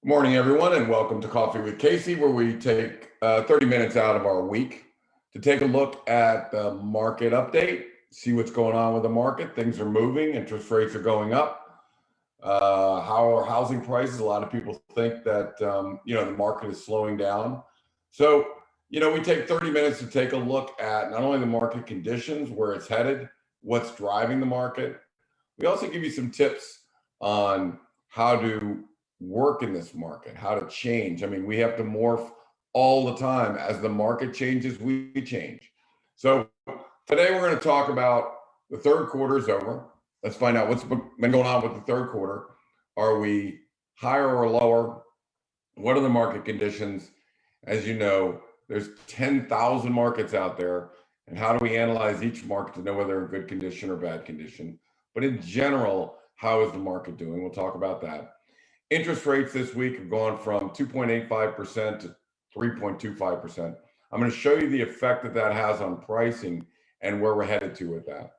Good morning, everyone, and welcome to Coffee with Casey, where we take 30 minutes out of our week to take a look at the market update, see what's going on with the market. Things are moving, interest rates are going up. How are housing prices? A lot of people think that the market is slowing down. So, we take 30 minutes to take a look at not only the market conditions, where it's headed, what's driving the market. We also give you some tips on how to work in this market, how to change. I mean, we have to morph all the time. As the market changes, we change. So today we're going to talk about the third quarter is over. Let's find out what's been going on with the third quarter. Are we higher or lower? What are the market conditions? As you know, there's 10,000 markets out there. And how do we analyze each market to know whether they're in good condition or bad condition? But in general, how is the market doing? We'll talk about that. Interest rates this week have gone from 2.85% to 3.25%. I'm going to show you the effect that that has on pricing and where we're headed to with that.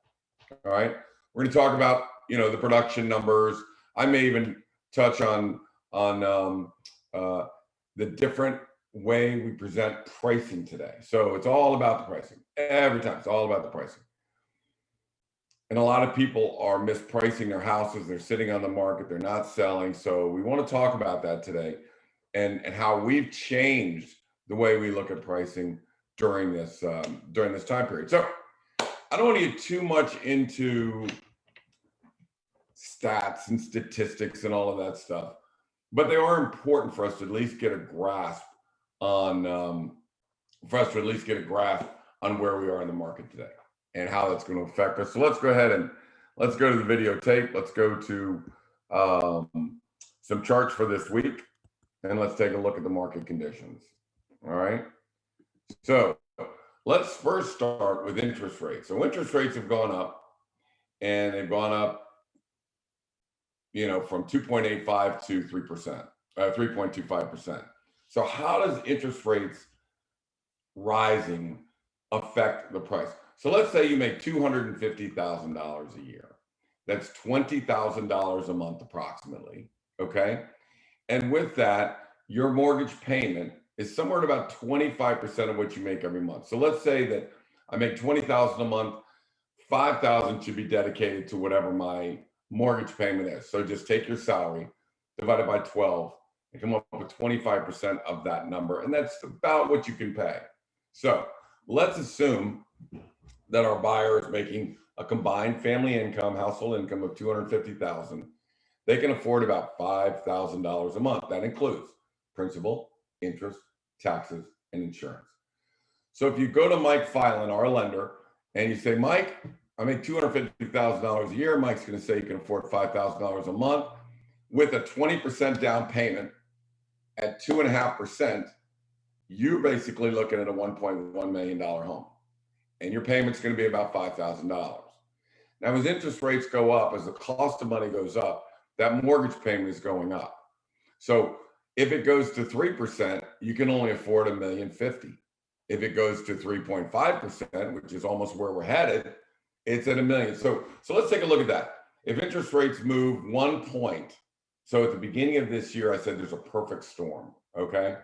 All right. We're going to talk about, the production numbers. I may even touch on the different way we present pricing today. So it's all about the pricing. Every time it's all about the pricing. And a lot of people are mispricing their houses. They're sitting on the market. They're not selling. So we want to talk about that today and how we've changed the way we look at pricing during this time period. So I don't want to get too much into stats and statistics and all of that stuff, but they are important for us to at least get a grasp on where we are in the market today and how that's going to affect us. So let's go ahead and let's go to the videotape. Let's go to some charts for this week, and let's take a look at the market conditions. All right. So let's first start with interest rates. So interest rates have gone up, and they've gone up, from 2.85 to 3%, 3.25%. So how does interest rates rising affect the price? So let's say you make $250,000 a year. That's $20,000 a month approximately, okay? And with that, your mortgage payment is somewhere at about 25% of what you make every month. So let's say that I make $20,000 a month, $5,000 should be dedicated to whatever my mortgage payment is. So just take your salary, divided by 12, and come up with 25% of that number. And that's about what you can pay. So let's assume that our buyer is making a combined family income, household income of $250,000. They can afford about $5,000 a month. That includes principal, interest, taxes, and insurance. So if you go to Mike Filan, our lender, and you say, Mike, I make $250,000 a year. Mike's going to say you can afford $5,000 a month with a 20% down payment at 2.5%. You're basically looking at a $1.1 million home. And your payment's going to be about $5,000. Now, as interest rates go up, as the cost of money goes up, that mortgage payment is going up. So if it goes to 3%, you can only afford $1,050,000. If it goes to 3.5%, which is almost where we're headed, it's at $1 million. So let's take a look at that. If interest rates move 1 point, so at the beginning of this year, I said there's a perfect storm, okay?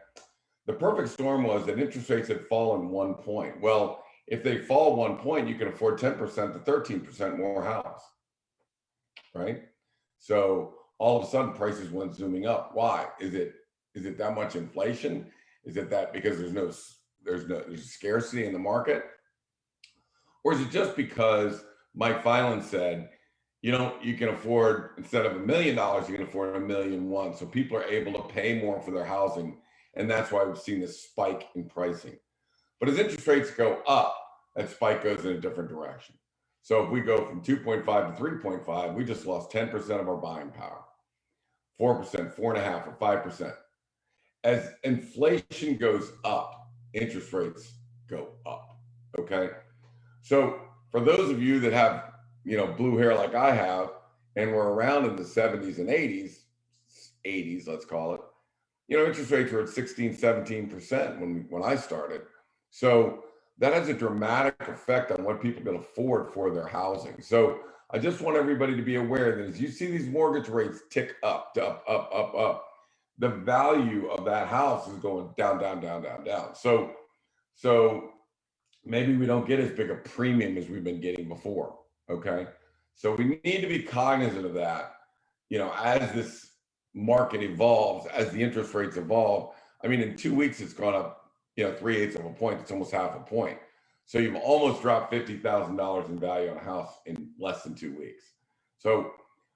The perfect storm was that interest rates had fallen 1 point. Well, if they fall 1 point, you can afford 10% to 13% more house, right? So all of a sudden prices went zooming up. Why? Is it that much inflation? Is it that because there's scarcity in the market? Or is it just because Mike Filan said, you can afford, instead of $1 million, you can afford $1.1 million. So people are able to pay more for their housing. And that's why we've seen this spike in pricing. But as interest rates go up, that spike goes in a different direction. So if we go from 2.5 to 3.5, we just lost 10% of our buying power, 4%, 4.5%, or 5%. As inflation goes up, interest rates go up, okay? So for those of you that have, blue hair like I have, and we're around in the 70s and 80s, let's call it, interest rates were at 16, 17% when I started. So that has a dramatic effect on what people can afford for their housing. So I just want everybody to be aware that as you see these mortgage rates tick up, the value of that house is going down, down, down, down, down. So maybe we don't get as big a premium as we've been getting before. Okay. So we need to be cognizant of that, as this market evolves, as the interest rates evolve. I mean, in 2 weeks, it's gone up, 3/8 of a point. It's almost half a point. So you've almost dropped $50,000 in value on a house in less than 2 weeks. So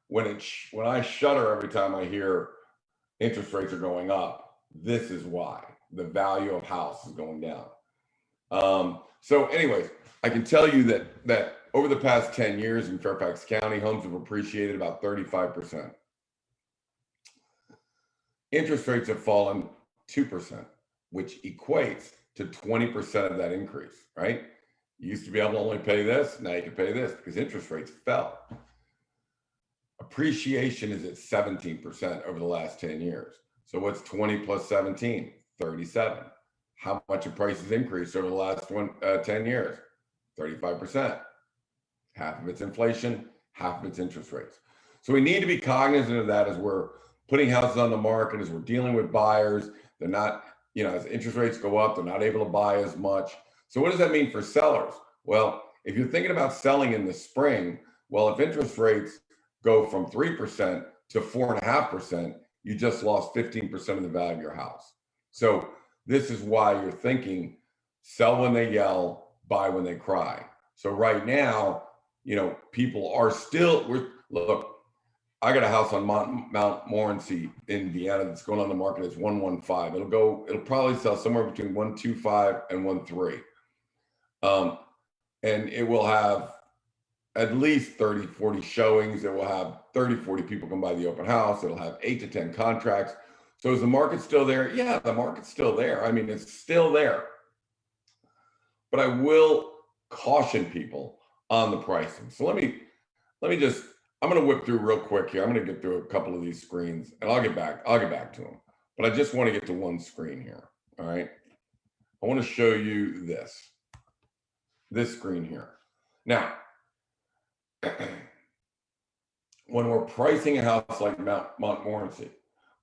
when I shudder every time I hear interest rates are going up, this is why the value of house is going down. So anyways, I can tell you that over the past 10 years in Fairfax County, homes have appreciated about 35%. Interest rates have fallen 2%, which equates to 20% of that increase, right? You used to be able to only pay this, now you can pay this because interest rates fell. Appreciation is at 17% over the last 10 years. So what's 20 plus 17? 37. How much have prices increased over the last 10 years? 35%. Half of it's inflation, half of it's interest rates. So we need to be cognizant of that as we're putting houses on the market, as we're dealing with buyers. They're not, as interest rates go up, they're not able to buy as much. So what does that mean for sellers? Well, if you're thinking about selling in the spring, well, if interest rates go from 3% to 4.5%, you just lost 15% of the value of your house. So this is why you're thinking, sell when they yell, buy when they cry. So right now, people are still, look, I got a house on Mount Morency in Vienna that's going on the market. It's 115. It'll probably sell somewhere between 125 and 13. And it will have at least 30, 40 showings. It will have 30, 40 people come by the open house. It'll have 8 to 10 contracts. So is the market still there? Yeah, the market's still there. I mean, it's still there. But I will caution people on the pricing. So let me just, I'm going to whip through real quick here. I'm going to get through a couple of these screens and I'll get back to them. But I just want to get to one screen here. All right. I want to show you this screen here. Now, when we're pricing a house like Mount Morency,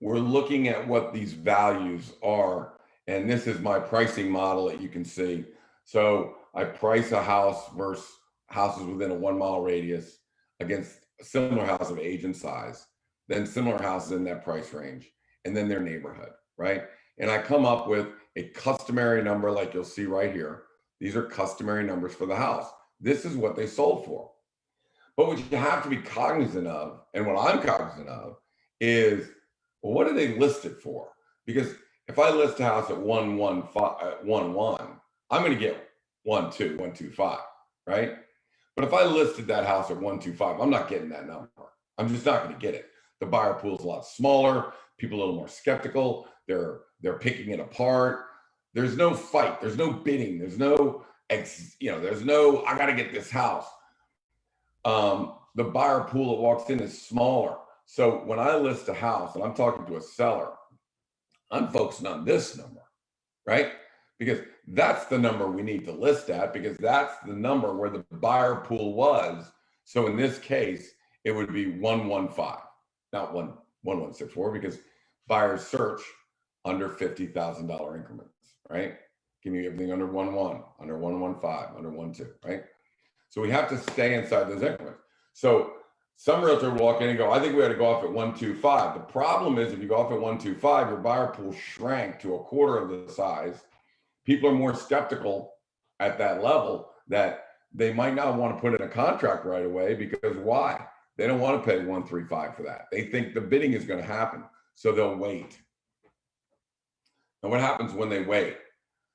we're looking at what these values are. And this is my pricing model that you can see. So I price a house versus houses within a 1 mile radius against a similar house of age and size, then similar houses in that price range, and then their neighborhood, right? And I come up with a customary number like you'll see right here. These are customary numbers for the house. This is what they sold for. But what you have to be cognizant of, and what I'm cognizant of, is, well, what do they list it for? Because if I list a house at 115, I'm going to get 125, right? But if I listed that house at 125, I'm not getting that number. I'm just not going to get it. The buyer pool is a lot smaller. People a little more skeptical. They're picking it apart. There's no fight. There's no bidding. There's no, there's no, I got to get this house. The buyer pool that walks in is smaller. So when I list a house and I'm talking to a seller, I'm focusing on this number, right? Because that's the number we need to list at, because that's the number where the buyer pool was. So in this case, it would be 115, not 1164, because buyers search under $50,000 increments, right? Give me everything under 11, under 115, under 12, right? So we have to stay inside those increments. So some realtor will walk in and go, I think we ought to go off at 125. The problem is if you go off at 125, your buyer pool shrank to a quarter of the size. People are more skeptical at that level that they might not want to put in a contract right away, because why? They don't want to pay 135 for that. They think the bidding is going to happen, so they'll wait. And what happens when they wait?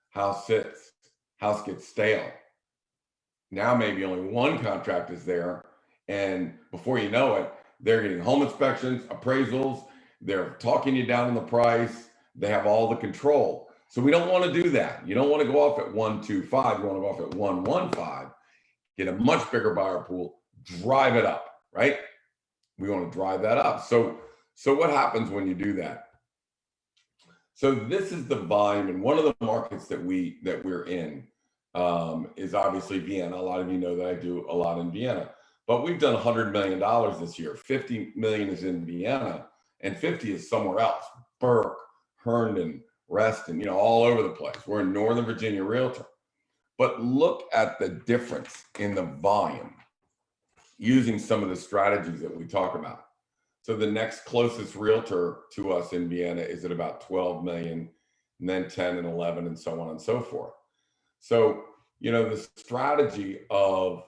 House sits, house gets stale. Now maybe only one contract is there, and before you know it, they're getting home inspections, appraisals, they're talking you down on the price, they have all the control. So we don't want to do that. You don't want to go off at 125, you want to go off at 115, get a much bigger buyer pool, drive it up, right? We want to drive that up. So what happens when you do that? So this is the volume, and one of the markets that we're in is obviously Vienna. A lot of you know that I do a lot in Vienna, but we've done $100 million this year. 50 million is in Vienna and 50 is somewhere else. Burke, Herndon, Reston, all over the place. We're in Northern Virginia Realtor. But look at the difference in the volume using some of the strategies that we talk about. So the next closest realtor to us in Vienna is at about 12 million, and then 10 and 11 and so on and so forth. So, the strategy of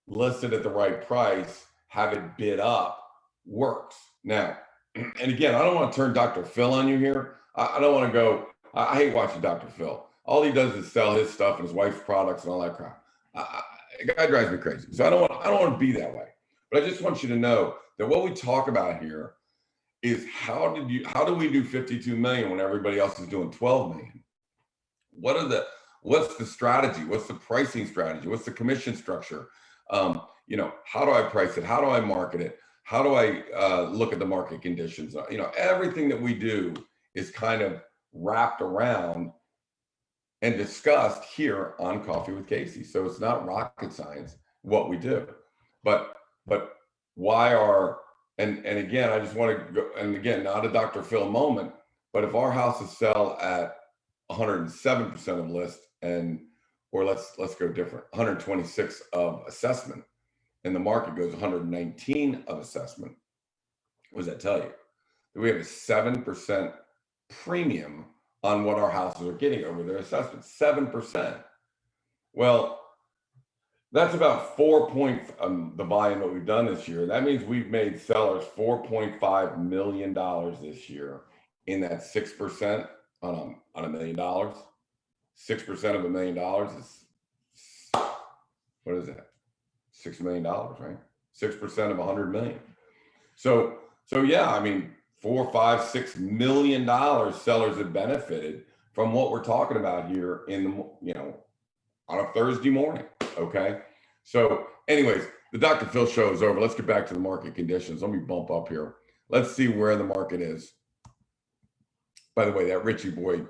listed at the right price, have it bid up works. Now, and again, I don't want to turn Dr. Phil on you here. I don't want to go, I hate watching Dr. Phil. All he does is sell his stuff and his wife's products and all that crap. The guy drives me crazy. So I don't want to be that way. But I just want you to know that what we talk about here is how do we do 52 million when everybody else is doing 12 million? What's the strategy? What's the pricing strategy? What's the commission structure? How do I price it? How do I market it? How do I look at the market conditions? Everything that we do is kind of wrapped around and discussed here on Coffee with Casey. So it's not rocket science what we do, but and again, I just want to go, and again, not a Dr. Phil moment, but if our houses sell at 107% of list or let's go different, 126 of assessment, and the market goes 119 of assessment, what does that tell you? That we have a 7% premium on what our houses are getting over their assessment, 7%. Well, that's about 4 points the volume that we've done this year. That means we've made sellers $4.5 million this year in that 6% on $1 million. 6% of $1 million is, what is that? $6 million, right? 6% of 100 million. So yeah, I mean, $4, $5, $6 million sellers have benefited from what we're talking about here on a Thursday morning. Okay. So anyways, the Dr. Phil show is over. Let's get back to the market conditions. Let me bump up here. Let's see where the market is. By the way, that Richie Boyd,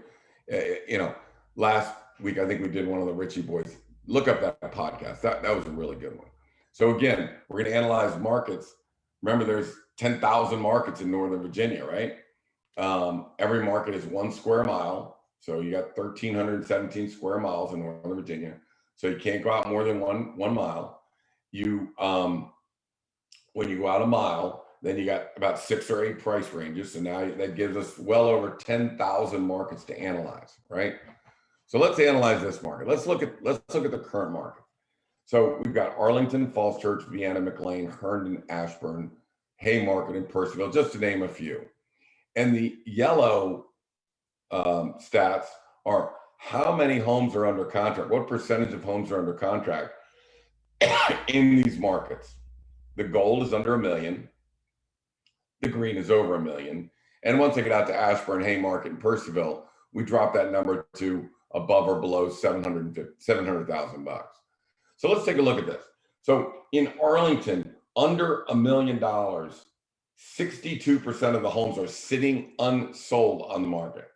last week, I think we did one of the Richie Boys. Look up that podcast. That was a really good one. So again, we're going to analyze markets. Remember, there's 10,000 markets in Northern Virginia, right? Every market is 1 square mile. So you got 1,317 square miles in Northern Virginia. So you can't go out more than one mile. When you go out a mile, then you got about 6 or 8 price ranges. So now that gives us well over 10,000 markets to analyze, right? So let's analyze this market. Let's look at the current market. So we've got Arlington, Falls Church, Vienna, McLean, Herndon, Ashburn, Haymarket, and Percival, just to name a few. And the yellow stats are how many homes are under contract, what percentage of homes are under contract in these markets. The gold is under 1 million. The green is over 1 million. And once I get out to Ashburn, Haymarket, and Percival, we drop that number to above or below $700,000. So let's take a look at this. So in Arlington, under $1 million, 62% of the homes are sitting unsold on the market.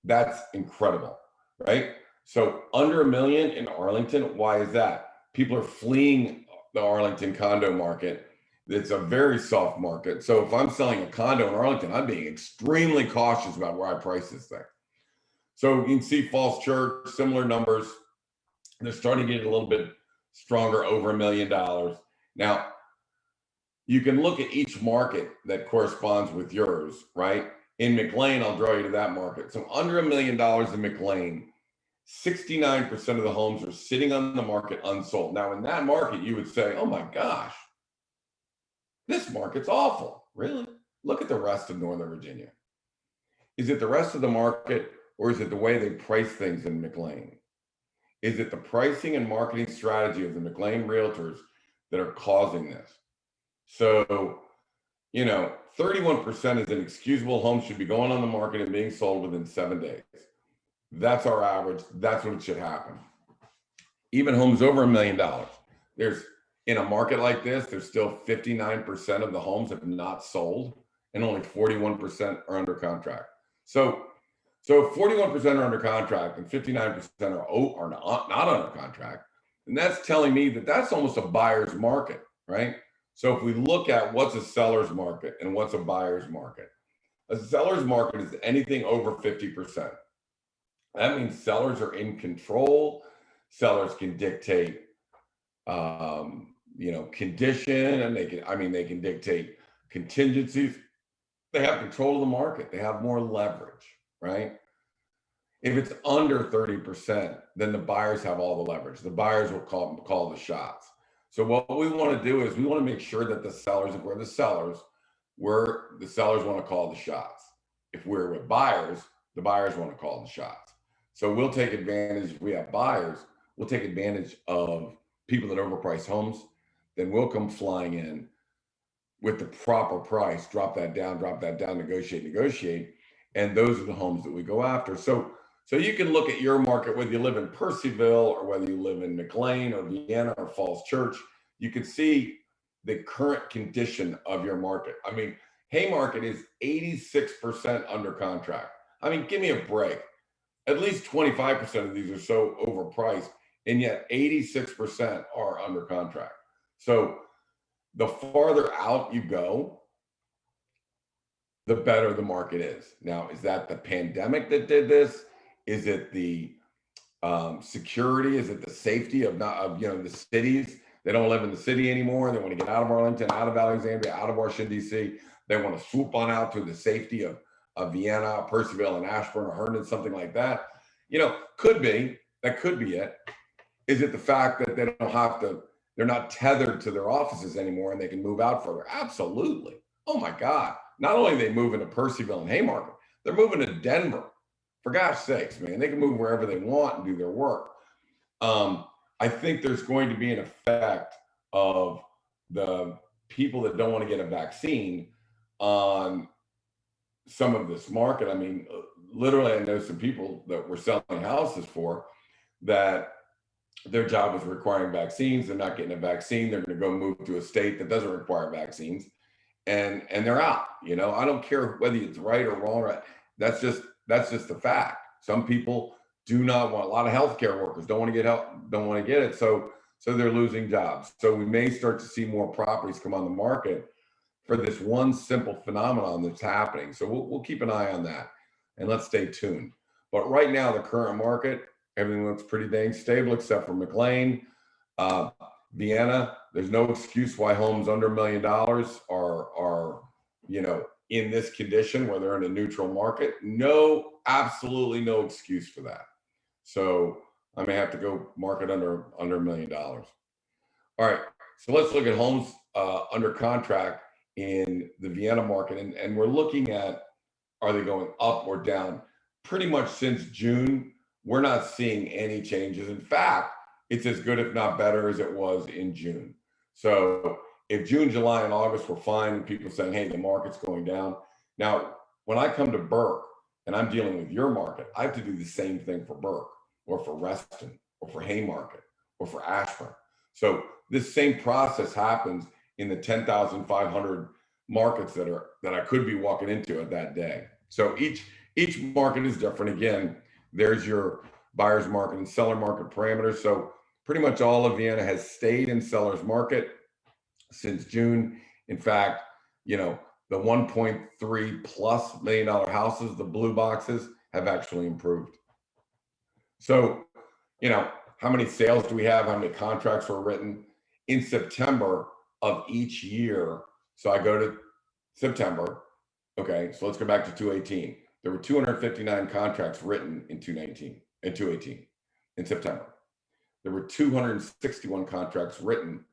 That's incredible, right? So under $1 million in Arlington, why is that? People are fleeing the Arlington condo market. It's a very soft market. So if I'm selling a condo in Arlington, I'm being extremely cautious about where I price this thing. So you can see Falls Church, similar numbers. They're starting to get a little bit stronger, over $1 million. Now, you can look at each market that corresponds with yours, right? In McLean, I'll draw you to that market. So under $1 million in McLean, 69% of the homes are sitting on the market unsold. Now, in that market, you would say, oh my gosh, this market's awful. Really? Look at the rest of Northern Virginia. Is it the rest of the market, or is it the way they price things in McLean? Is it the pricing and marketing strategy of the McLean realtors that are causing this? So, 31% is inexcusable. Homes should be going on the market and being sold within 7 days. That's our average. That's what should happen. Even homes over $1 million. In a market like this, there's still 59% of the homes have not sold, and only 41% are under contract. So 41% are under contract and 59% are not under contract. And that's telling me that that's almost a buyer's market, right? So if we look at what's a seller's market and what's a buyer's market, A seller's market is anything over 50%. That means sellers are in control. Sellers can dictate, condition, and they can dictate contingencies. They have control of the market. They have more leverage, right? If it's under 30%, then the buyers have all the leverage. The buyers will call the shots. So what we want to do is we want to make sure that the sellers, if we're the sellers want to call the shots. If we're with buyers, the buyers want to call the shots. So we'll take advantage, if we have buyers, we'll take advantage of people that overprice homes. Then we'll come flying in with the proper price, drop that down, negotiate. And those are the homes that we go after. So you can look at your market, whether you live in Percyville or whether you live in McLean or Vienna or Falls Church, you can see the current condition of your market. I mean, Haymarket is 86% under contract. I mean, give me a break. At least 25% of these are so overpriced, and yet 86% are under contract. So the farther out you go, the better the market is. Now, is that the pandemic that did this? Is it the security? Is it the safety of the cities? They don't live in the city anymore. They want to get out of Arlington, out of Alexandria, out of Washington, D.C. They want to swoop on out to the safety of Vienna, Percyville, and Ashburn, or Herndon, something like that. Could be. That could be it. Is it the fact that they don't have to, they're not tethered to their offices anymore and they can move out further? Absolutely. Oh my God. Not only are they moving to Percyville and Haymarket, they're moving to Denver. For gosh sakes, man, they can move wherever they want and do their work. I think there's going to be an effect of the people that don't want to get a vaccine on some of this market. I mean, literally, I know some people that we're selling houses for that their job is requiring vaccines. They're not getting a vaccine. They're going to go move to a state that doesn't require vaccines, and they're out. I don't care whether it's right or wrong. Right? That's just the fact. Some people do not want. A lot of healthcare workers don't want to get help, don't want to get it. So they're losing jobs. So we may start to see more properties come on the market for this one simple phenomenon that's happening. So we'll keep an eye on that, and let's stay tuned. But right now, the current market, everything looks pretty dang stable except for McLean. Vienna, there's no excuse why homes under $1 million are in this condition where they're in a neutral market. No, absolutely no excuse for that. So I may have to go market under $1 million. All right, so let's look at homes under contract in the Vienna market, and we're looking at, are they going up or down? Pretty much since June, we're not seeing any changes. In fact, it's as good, if not better, as it was in June. So if June, July, and August were fine, and people saying, hey, the market's going down. Now, when I come to Burke and I'm dealing with your market, I have to do the same thing for Burke or for Reston or for Haymarket or for Ashburn. So this same process happens in the 10,500 markets that I could be walking into at that day. So each market is different. Again, there's your buyer's market and seller market parameters. So pretty much all of Vienna has stayed in seller's market since June. In fact, the 1.3 plus million dollar houses, the blue boxes, have actually improved. So, how many sales do we have? How many contracts were written in September of each year? So I go to September. Okay, so let's go back to 2018. There were 259 contracts written in 2018 in September. There were 261 contracts written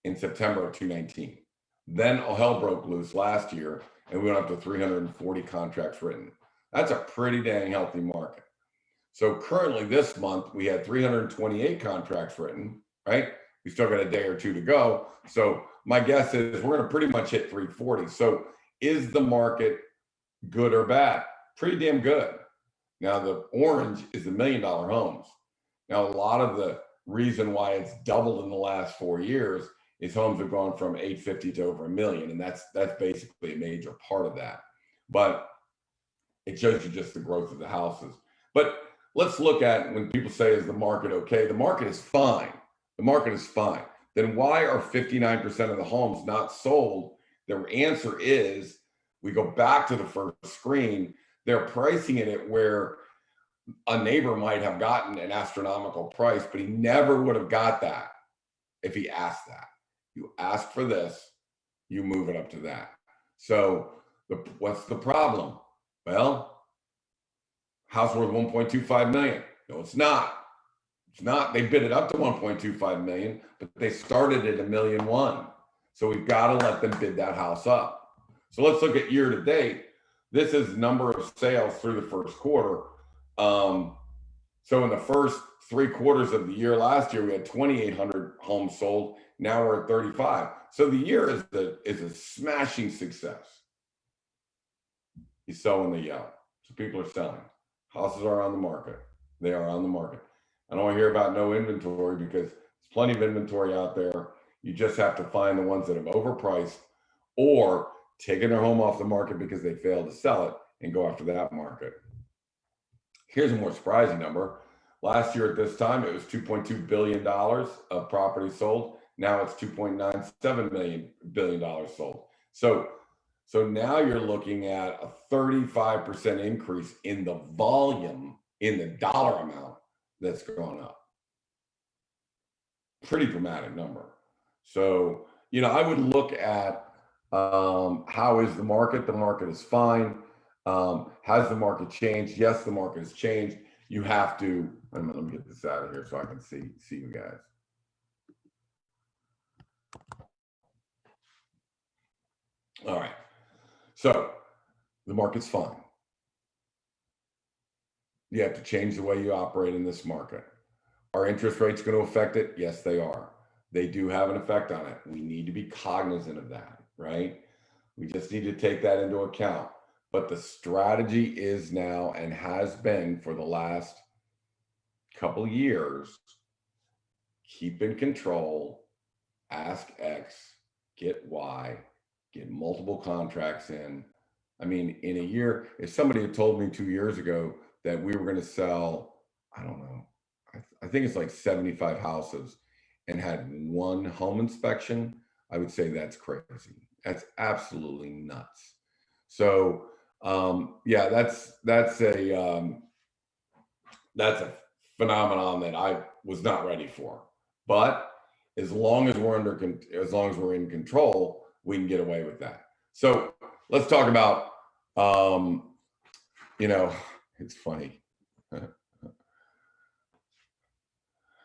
in September of 2019. Then all hell broke loose last year, and we went up to 340 contracts written. That's a pretty dang healthy market. So currently this month, we had 328 contracts written, right? We still got a day or two to go. So my guess is we're going to pretty much hit 340. So is the market good or bad? Pretty damn good. Now the orange is the $1 million homes. Now a lot of the reason why it's doubled in the last 4 years is homes have gone from 850 to over $1 million, and that's basically a major part of that. But it shows you just the growth of the houses. But let's look at, when people say, is the market okay? The market is fine. The market is fine. Then why are 59% of the homes not sold? The answer is we go back to the first screen, they're pricing it where a neighbor might have gotten an astronomical price, but he never would have got that if he asked that. You ask for this, you move it up to that. So what's the problem? Well, house worth 1.25 million. No, it's not. It's not. They bid it up to 1.25 million, but they started at $1.1 million. So we've got to let them bid that house up. So let's look at year to date. This is number of sales through the first quarter. So in the first 3 quarters of the year last year, we had 2,800 homes sold. Now we're at 35. So the year is a smashing success. You sell when they yell. So people are selling. Houses are on the market. They are on the market. I don't want to hear about no inventory because there's plenty of inventory out there. You just have to find the ones that have overpriced or taken their home off the market because they failed to sell it and go after that market. Here's a more surprising number. Last year at this time, it was $2.2 billion of property sold. Now it's $2.97 billion sold. So now you're looking at a 35% increase in the volume, in the dollar amount that's gone up. Pretty dramatic number. So, I would look at how is the market? The market is fine. Has the market changed? Yes, the market has changed. You have to, let me get this out of here so I can see you guys. All right. So the market's fine. You have to change the way you operate in this market. Are interest rates going to affect it? Yes, they are. They do have an effect on it. We need to be cognizant of that, right? We just need to take that into account. But the strategy is now and has been for the last couple of years, keep in control, ask X, get Y, get multiple contracts in. I mean, in a year, if somebody had told me 2 years ago that we were going to sell, I don't know, I think it's like 75 houses and had one home inspection, I would say that's crazy. That's absolutely nuts. So yeah, that's a phenomenon that I was not ready for. But as long as we're in control, we can get away with that. So let's talk about it's funny.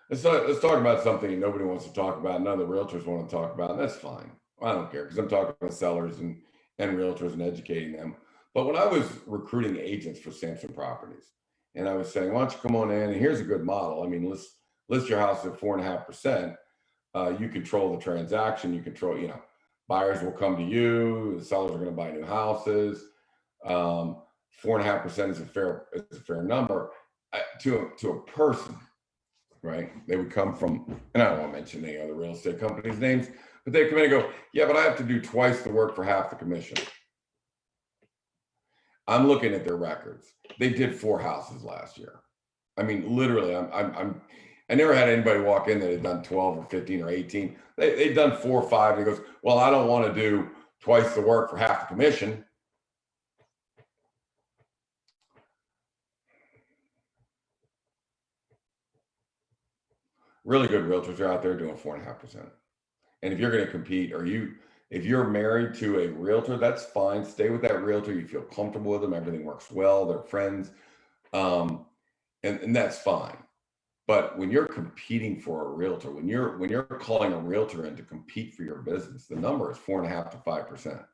Let's talk about something nobody wants to talk about. None of the realtors want to talk about, and that's fine. I don't care because I'm talking to sellers and realtors and educating them. But when I was recruiting agents for Samson Properties, and I was saying, why don't you come on in? And here's a good model. I mean, list your house at 4.5%. You control the transaction. You control, buyers will come to you. The sellers are going to buy new houses. 4.5% is a fair number to a person, right? They would come from, and I don't want to mention any other real estate companies' names, but they come in and go, yeah, but I have to do twice the work for half the commission. I'm looking at their records. They did 4 houses last year. I mean, literally, I never had anybody walk in that had done 12 or 15 or 18. They've done 4 or 5. And he goes, well, I don't want to do twice the work for half the commission. Really good realtors are out there doing 4.5%. And if you're going to compete, if you're married to a realtor, that's fine. Stay with that realtor. You feel comfortable with them. Everything works well. They're friends. And that's fine. But when you're competing for a realtor, when you're calling a realtor in to compete for your business, the number is 4.5% to 5%.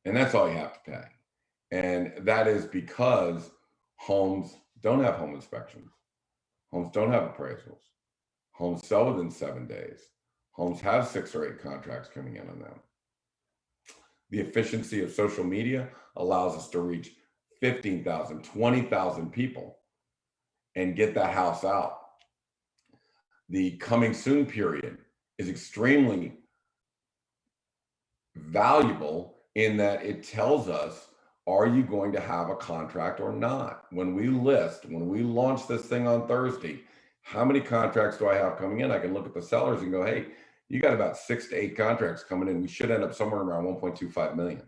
And that's all you have to pay. And that is because homes don't have home inspections. Homes don't have appraisals. Homes sell within 7 days. Homes have 6 or 8 contracts coming in on them. The efficiency of social media allows us to reach 15,000, 20,000 people and get that house out. The coming soon period is extremely valuable in that it tells us, are you going to have a contract or not? When we launch this thing on Thursday, how many contracts do I have coming in? I can look at the sellers and go, hey, you got about 6 to 8 contracts coming in. We should end up somewhere around 1.25 million.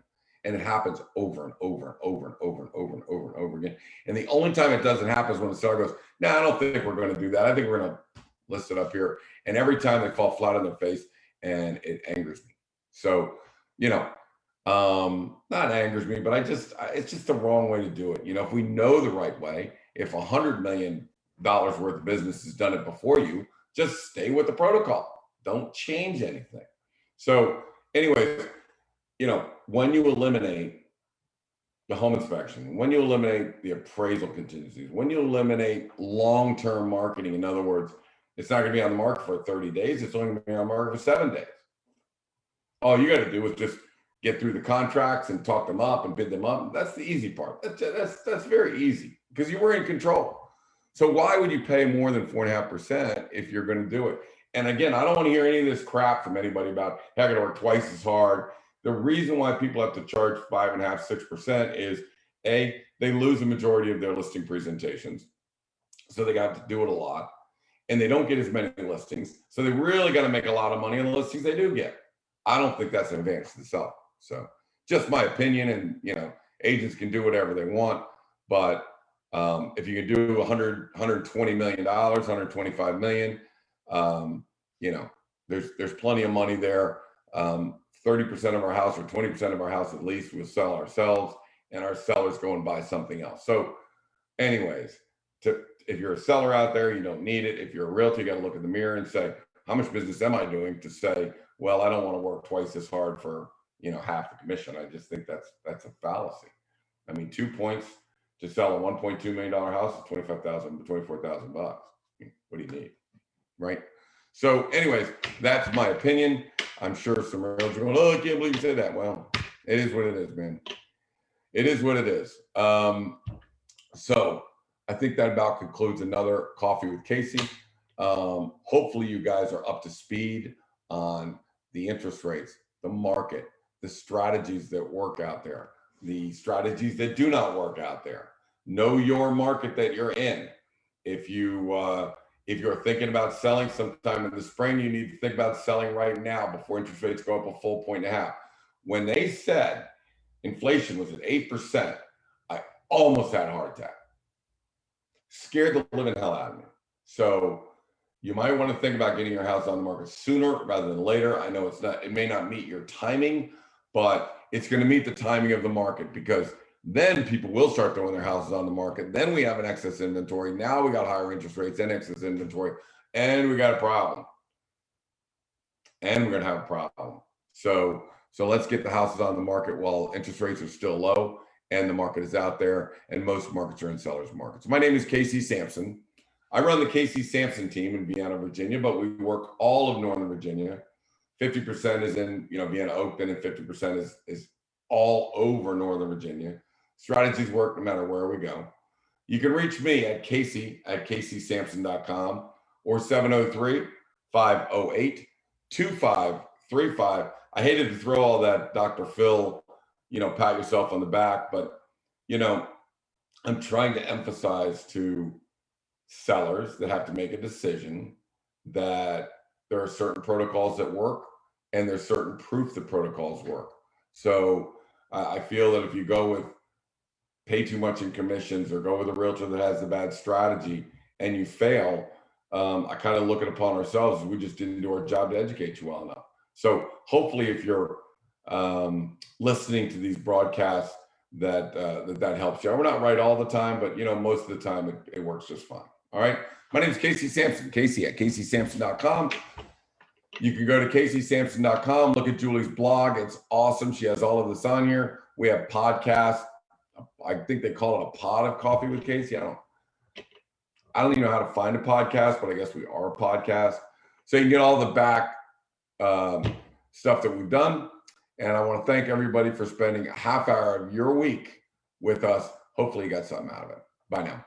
And it happens over and over and over and over and over and over and over again. And the only time it doesn't happen is when the seller goes, no, I don't think we're going to do that. I think we're going to list it up here. And every time they fall flat on their face, and it angers me. So, not angers me, but it's just the wrong way to do it. If we know the right way, if $100 million worth of business has done it before you, just stay with the protocol. Don't change anything. So anyways, when you eliminate the home inspection, when you eliminate the appraisal contingencies, when you eliminate long-term marketing, in other words, it's not going to be on the market for 30 days. It's only going to be on the market for 7 days. All you got to do is just get through the contracts and talk them up and bid them up. That's the easy part. That's very easy because you were in control. So why would you pay more than 4.5% if you're going to do it? And again, I don't want to hear any of this crap from anybody about, hey, I got to work twice as hard. The reason why people have to charge 5.5%, 6% is A, they lose the majority of their listing presentations. So they got to do it a lot. And they don't get as many listings. So they really got to make a lot of money on the listings they do get. I don't think that's an advantage to the seller. So just my opinion, and agents can do whatever they want. But if you can do $120 million, $125 million, there's plenty of money there. 30% of our house or 20% of our house at least we'll sell ourselves, and our sellers go and buy something else. So anyways, if you're a seller out there, you don't need it. If you're a realtor, you got to look in the mirror and say, how much business am I doing to say, well, I don't want to work twice as hard for, half the commission. I just think that's a fallacy. I mean, 2 points to sell a $1.2 million house is $24,000 bucks. What do you need? Right? So anyways, that's my opinion. I'm sure some realtors are going, oh, I can't believe you said that. Well, it is what it is, man. It is what it is. So I think that about concludes another Coffee with Casey. Hopefully you guys are up to speed on the interest rates, the market, the strategies that work out there, the strategies that do not work out there. Know your market that you're in. If you're thinking about selling sometime in the spring, you need to think about selling right now before interest rates go up a full 1.5. When they said inflation was at 8%, I almost had a heart attack. Scared the living hell out of me. So you might want to think about getting your house on the market sooner rather than later. I know it may not meet your timing, but it's going to meet the timing of the market, because then people will start throwing their houses on the market. Then we have an excess inventory. Now we got higher interest rates and excess inventory, and we got a problem. And we're going to have a problem. So let's get the houses on the market while interest rates are still low and the market is out there, and most markets are in sellers markets. My name is Casey Samson. I run the Casey Samson Team in Vienna, Virginia, but we work all of Northern Virginia. 50% is in Vienna, Oakton, and 50% is all over Northern Virginia. Strategies work no matter where we go. You can reach me at casey@caseysamson.com or 703-508-2535. I hated to throw all that Dr. Phil, pat yourself on the back, but, I'm trying to emphasize to sellers that have to make a decision that there are certain protocols that work and there's certain proof that protocols work. So I feel that if you go with pay too much in commissions or go with a realtor that has the bad strategy and you fail, I kind of look it upon ourselves as we just didn't do our job to educate you well enough. So hopefully if you're listening to these broadcasts, that helps you. We're not right all the time, but most of the time it works just fine. All right. My name is Casey Samson, Casey@CaseySamson.com. You can go to CaseySamson.com, look at Julie's blog. It's awesome. She has all of this on here. We have podcasts. I think they call it a pod of Coffee with Casey. I don't even know how to find a podcast, but I guess we are a podcast. So you can get all the back stuff that we've done. And I want to thank everybody for spending a half hour of your week with us. Hopefully you got something out of it. Bye now.